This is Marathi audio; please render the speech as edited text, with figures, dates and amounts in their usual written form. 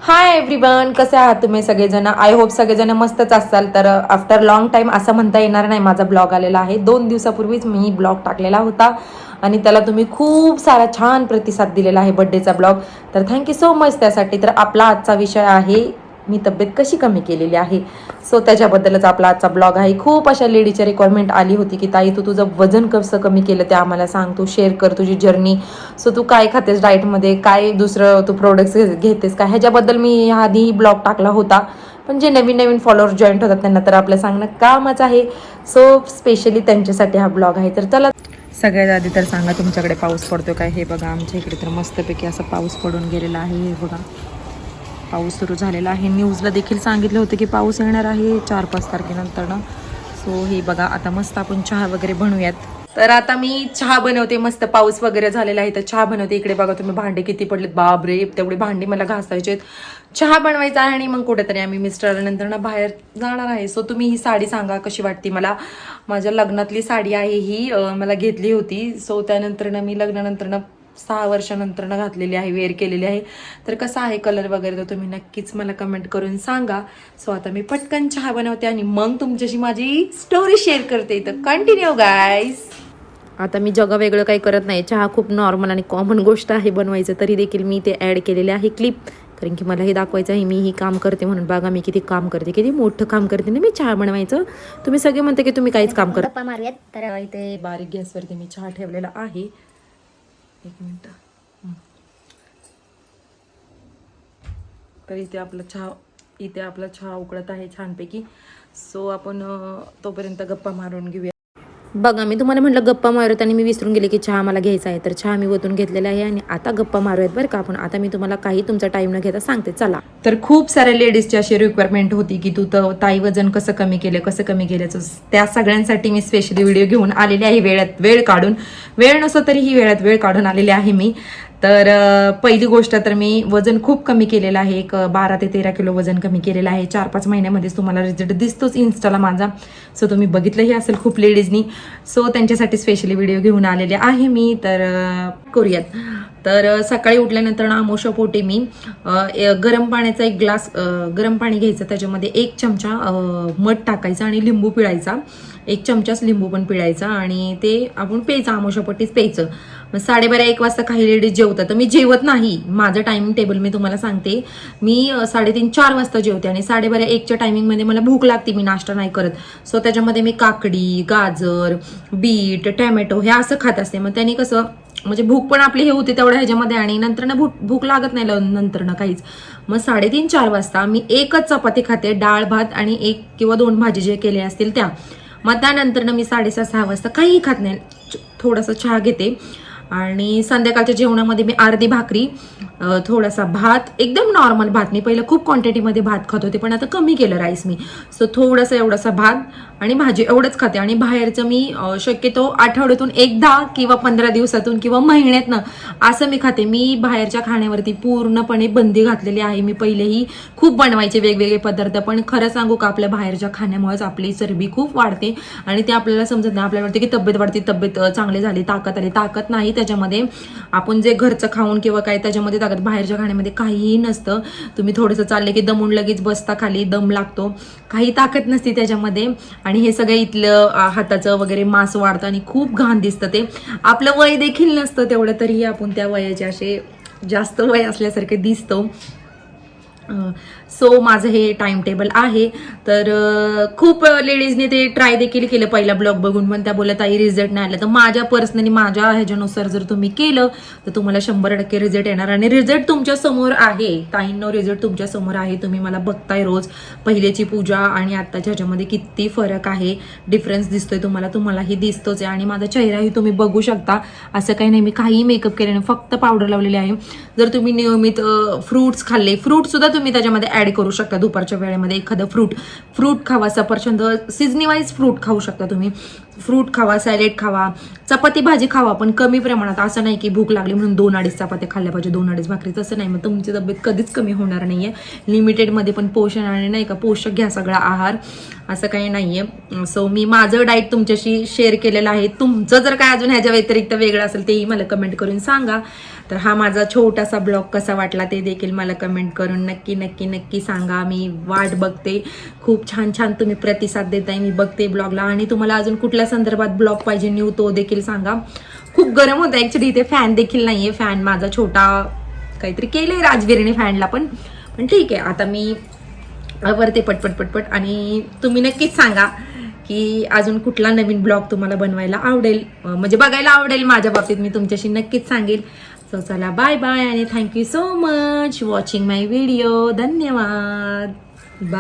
हाय एव्हरीवन, कसे आहात तुम्ही सगळेजण? आय होप सगळेजण मस्तच असाल. तर आफ्टर लॉंग टाईम असं म्हणता येणार नाही, माझा ब्लॉग आलेला आहे. 2 दिवसापूर्वीच मी ब्लॉग टाकलेला होता आणि त्याला तुम्ही खूप सारा छान प्रतिसाद दिलेला आहे, बड्डेचा ब्लॉग. तर थँक्यू सो मच त्यासाठी. तर आपला आजचा विषय आहे, मी तब्येत कशी कमी केलेली आहे. सो त्याच्याबद्दलच आपला आजचा ब्लॉग आहे. खूप अशा लेडीची रिक्वायरमेंट आली होती की ताई, तू तुझं वजन कसं कमी केलं ते आम्हाला सांग, तू शेअर कर तुझी जर्नी. सो तू काय खातेस डाएटमध्ये, काय दुसरं तू प्रोडक्ट्स घेतेस का, ह्याच्याबद्दल मी आधी ब्लॉग टाकला होता. पण जे नवीन नवीन फॉलोअर्स जॉईंट होतात त्यांना तर आपलं सांगणं कामच आहे. सो स्पेशली त्यांच्यासाठी हा ब्लॉग आहे. तर चला, सगळ्यात आधी तर सांगा तुमच्याकडे पाऊस पडतोय काय. हे बघा, आमच्या इकडे तर मस्तपैकी असं पाऊस पडून गेलेला आहे. हे बघा, पाऊस सुरू झालेला आहे. न्यूजला देखील सांगितलं होतं की पाऊस येणार आहे 4-5 तारखेनंतर. सो हे बघा, आता मस्त आपण चहा वगैरे बनवूयात. तर आता मी चहा बनवते. मस्त पाऊस वगैरे झालेला आहे तर चहा बनवते. इकडे बघा तुम्ही, भांडे किती पडलेत, बापरे, तेवढे भांडे मला घासायचे. चहा बनवायचा आहे आणि मग कुठेतरी आम्ही मिस्टरांनंतर ना बाहेर जाणार आहे. सो तुम्ही ही साडी सांगा कशी वाटते मला. माझ्या लग्नातली साडी आहे ही, मला घेतली होती. सो त्यानंतर ना मी लग्नानंतर 6 वर्षानंतर घातलेली आहे, वेअर केलेली आहे. तर कसा आहे कलर वगैरे, तर तुम्ही नक्कीच मला कमेंट करून सांगा. सो आता मी पटकन चहा बनवते आणि मग तुमच्याशी माझी स्टोरी शेअर करते. तर कंटिन्यू गाईज. आता मी जगा वेगळं काही करत नाही. चहा खूप नॉर्मल आणि कॉमन गोष्ट आहे बनवायचं, तरी देखील मी ते ॲड केलेले आहे क्लिप. कारण की मला हे दाखवायचं आहे मी ही काम करते म्हणून. बघा मी किती काम करते, किती मोठं काम करते ना मी चहा बनवायचं. तुम्ही सगळे म्हणते की तुम्ही काहीच काम करत. तर इथे बारीक गॅसवरती मी चहा ठेवलेला आहे. एक मिनिट. तर इथे आपला चहा उकळत आहे छानपैकी. सो आपण तोपर्यंत गप्पा मारून घेऊया. बघा, मी तुम्हाला म्हटलं गप्पा मारूयात आणि मी विसरून गेले की चहा मला घ्यायचा आहे. तर चहा मी ओतून घेतलेला आहे आणि आता गप्पा मारूयात बरं का आपण. आता मी तुम्हाला काही तुमचा टाइम न घेता सांगते, चला. तर खूप साऱ्या लेडीजची अशी रिक्वायरमेंट होती की तू तर ताई वजन कसं कमी केलं. त्या सगळ्यांसाठी मी स्पेशली व्हिडिओ घेऊन आलेली आहे. वेळ काढून, वेळ नसतो तरी ही वेळ काढून आलेली आहे मी. तर पहिली गोष्ट तर मी वजन खूप कमी केलेलं आहे. एक 12 ते 13 किलो वजन कमी केलेलं आहे. 4-5 महिन्यामध्येच तुम्हाला रिझल्ट दिसतोच इन्स्टाला माझा. सो तुम्ही बघितलंही असेल खूप लेडीजनी. सो त्यांच्यासाठी स्पेशली व्हिडिओ घेऊन आलेले आहे मी. तर करूयात. तर सकाळी उठल्यानंतर आमोशापोटी मी गरम पाण्याचा एक ग्लास गरम पाणी घ्यायचं. त्याच्यामध्ये 1 चमचा मध टाकायचा आणि लिंबू पिळायचा. 1 चमचाच लिंबू पण पिळायचा आणि ते आपण प्यायचं, आमोशापोटीच प्यायचं. मग 12:30-1 वाजता काही लेडीज जेवतात. तर मी जेवत नाही. माझं टायमिंग टेबल मी तुम्हाला सांगते. मी 3:30-4 वाजता जेवते आणि 12:30-1च्या टायमिंगमध्ये मला भूक लागते. मी नाश्ता नाही करत. सो त्याच्यामध्ये मी काकडी, गाजर, बीट, टॅमॅटो हे असं खात असते. मग त्याने कसं म्हणजे भूक पण आपली हे होते तेवढ्या ह्याच्यामध्ये आणि नंतर ना भूक लागत नाही नंतर ना काहीच. मग 3:30-4 वाजता मी 1च चपाती खाते, डाळ भात आणि 1 किंवा 2 भाजी जे केले असतील त्या. मग त्यानंतर ना मी 6:30-6 वाजता काहीही खात नाही. थोडासा चहा घेते आणि संध्याकाळच्या जेवणामध्ये मी अर्धी भाकरी, थोडासा भात, एकदम नॉर्मल भात. मी पहिलं खूप क्वांटिटीमध्ये भात खात होते पण आता कमी केलं राईस मी. सो थोडासा एवढासा भात आणि भाजी एवढंच खाते. आणि बाहेरचं मी शक्यतो आठवड्यातून एकदा किंवा 15 दिवसातून किंवा महिन्यातनं असं मी खाते. मी बाहेरच्या खाण्यावरती पूर्णपणे बंदी घातलेली आहे. मी पहिलेही खूप बनवायचे वेगवेगळे पदार्थ, पण खरं सांगू का, आपल्या बाहेरच्या खाण्यामुळेच आपली चरबी खूप वाढते आणि ते आपल्याला समजत नाही. आपल्याला वाटते की तब्येत वाढते, तब्येत चांगली झाली, ताकद आली. ताकद नाही त्याच्यामध्ये. आपण जे घरचं खाऊन किंवा काय त्याच्यामध्ये ताकद, बाहेरच्या खाण्यामध्ये काहीही नसतं. तुम्ही थोडंसं चालले की दमून लगेच बसता खाली, दम लागतो, काही ताकद नसते त्याच्यामध्ये. आणि हे सगळं इथलं हाताचं वगैरे मांस वाढतं आणि खूप घाण दिसतं. ते आपलं वय देखील नसतं तेवढं, तरीही आपण त्या वयाचे असे जास्त वय असल्यासारखे दिसतो. सो माझं हे टाइम टेबल आहे. तर खूप लेडीजने ते ट्राय देखील केलं पहिला ब्लॉग बघून, पण त्या बोलत आई रिझल्ट नाही आलं. तर माझ्या पर्सनली माझ्या ह्याच्यानुसार जर तुम्ही केलं तर तुम्हाला 100% रिझल्ट येणार आणि रिझल्ट तुमच्या समोर आहे. ताईंनो, रिझल्ट तुमच्या समोर आहे. तुम्ही मला बघताय रोज. पहिल्याची पूजा आणि आत्ताच्या ह्याच्यामध्ये किती फरक आहे, डिफरन्स दिसतोय तुम्हालाही दिसतोच आहे. आणि माझा चेहराही तुम्ही बघू शकता. असं काही नाही मी काही मेकअप केले नाही, फक्त पावडर लावलेली आहे. जर तुम्ही नियमित फ्रुट्स खाल्ले, फ्रूट सुद्धा तुम्ही त्याच्यामध्ये ऍड करू शकता. दुपारच्या वेळेमध्ये एखादं फ्रूट खावा, सफरचंद, सीझनी वाईज फ्रूट खाऊ शकता तुम्ही. फ्रूट खावा, सॅलेड खावा, चपाती भाजी खावा, पण कमी प्रमाणात. असं नाही की भूक लागली म्हणून 2-2 चपात्या खाल्ल्या पाहिजे, 2-2 भाकरी, तसं नाही. मग तुमची तब्येत कधीच कमी होणार नाहीये. लिमिटेडमध्ये पण पोषण आणि नाही का पोषक घ्या सगळा आहार, असं काही नाहीये. सो मी माझं डाएट तुमच्याशी शेअर केलेलं आहे. तुमचं जर काय अजून ह्याच्या व्यतिरिक्त वेगळं असेल तेही मला कमेंट करून सांगा. तर हा माझा छोटासा ब्लॉग कसा वाटला ते देखील मला कमेंट करून नक्की नक्की नक्की सांगा. मी वाट बघते. खूप छान छान तुम्ही प्रतिसाद देताय, मी बघते ब्लॉगला. आणि तुम्हाला अजून कुठल्या संदर्भात ब्लॉग पाहिजे न्यू तो देखील सांगा. खूप गरम होतं ऍक्च्युली, इथे फॅन देखील नाहीये. फॅन माझा छोटा काहीतरी केलंय राजवीरने फॅनला, पण ठीक आहे. आता मी वरते पटपट. आणि तुम्ही नक्कीच सांगा की अजून कुठला नवीन ब्लॉग तुम्हाला बनवायला आवडेल, म्हणजे बघायला आवडेल. माझ्या बाबतीत मी तुमच्याशी नक्कीच सांगेल. सो चला, बाय बाय आणि थँक्यू सो मच वॉचिंग माय व्हिडिओ. धन्यवाद. बाय.